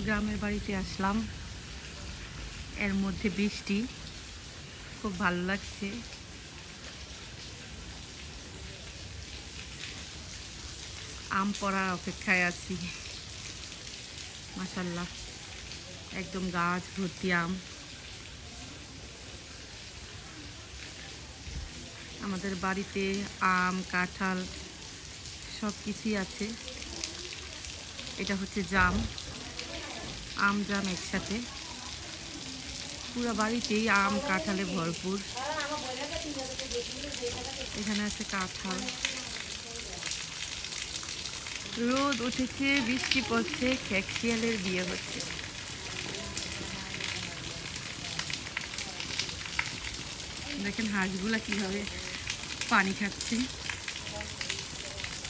গ্রামের বাড়িতে আসলাম, এর মধ্যে বৃষ্টি, খুব ভালো লাগছে। আম পড়ার অপেক্ষায় আছি। মাশাআল্লাহ, একদম গাছ ভর্তি আম। আমাদের বাড়িতে আম, কাঁঠাল সব কিছুই আছে। এটা হচ্ছে জাম, আম জাম একসাথে। পুরো বাড়িতেই আম কাঁঠালে ভরপুর। এখানে আছে কাঁঠাল। রোদ উঠেছে, বৃষ্টি পড়ছে, খেকশিয়ালের বিয়ে হচ্ছে। দেখেন হাঁসগুলা কিভাবে পানি খাচ্ছে।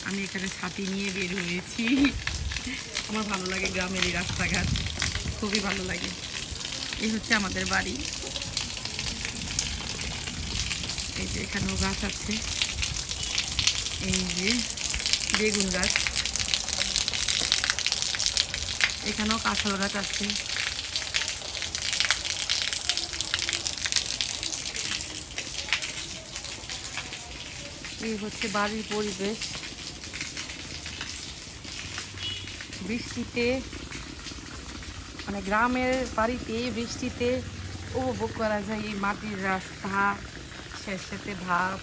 আমি এখানে ছাতি নিয়ে বের হয়েছি। আমার ভালো লাগে গ্রামের এই রাস্তাঘাট, খুবই ভালো লাগে। এই হচ্ছে আমাদের বাড়ি। এই যে এখানেও গাছ আছে, এই যে বেগুন গাছ, এখানেও কাঁঠাল গাছ আছে। এই হচ্ছে বাড়ির পরিবেশ। বৃষ্টিতে, মানে গ্রামের বাড়িতে বৃষ্টিতে উপভোগ করা যায় এই মাটির রাস্তা, শেষেতে ভাব,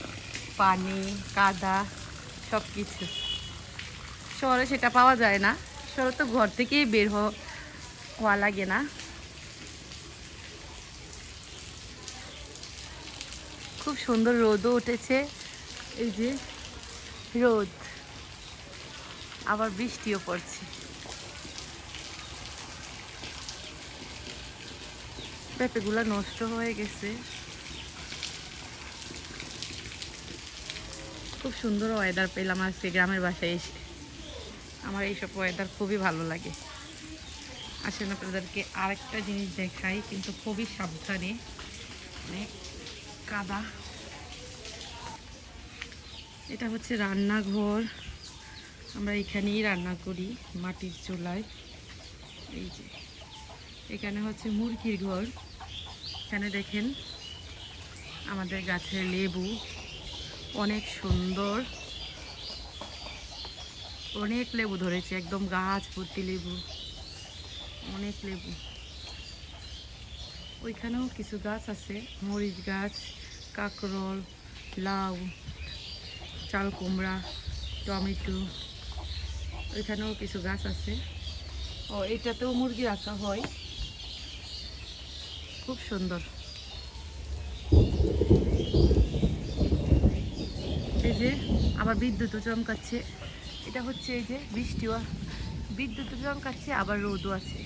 পানি, কাদা, সব কিছু। শহরে সেটা পাওয়া যায় না। শহরে তো ঘর থেকেই বের হওয়া লাগে না। খুব সুন্দর রোদও উঠেছে, এই যে রোদ, আবার বৃষ্টিও পড়ছে। পেঁপেগুলা নষ্ট হয়ে গেছে। খুব সুন্দর ওয়েদার পেলাম আজকে গ্রামের বাসায় এসে। আমার এইসব ওয়েদার খুবই ভালো লাগে। আসেন আপনাদেরকে আরেকটা জিনিস দেখাই, কিন্তু খুবই সাবধানে। অনেক কাদা। এটা হচ্ছে রান্নাঘর, আমরা এখানেই রান্না করি মাটির চুলায়। এই যে এখানে হচ্ছে মুরগির ঘর। এখানে দেখেন আমাদের গাছের লেবু, অনেক সুন্দর, অনেক লেবু ধরেছে, একদম গাছ ভর্তি লেবু, অনেক লেবু। ওইখানেও কিছু গাছ আছে, মরিচ গাছ, কাঁকরোল, লাউ, চাল কুমড়া, টমেটো, ওইখানেও কিছু গাছ আছে। ও এটাতেও মুরগি রাখা হয়, খুব সুন্দর। এই যে আবার বিদ্যুৎও চমকাচ্ছে। এটা হচ্ছে এই যে বৃষ্টিও, বিদ্যুৎও চমকাচ্ছে, আবার রোদও আছে।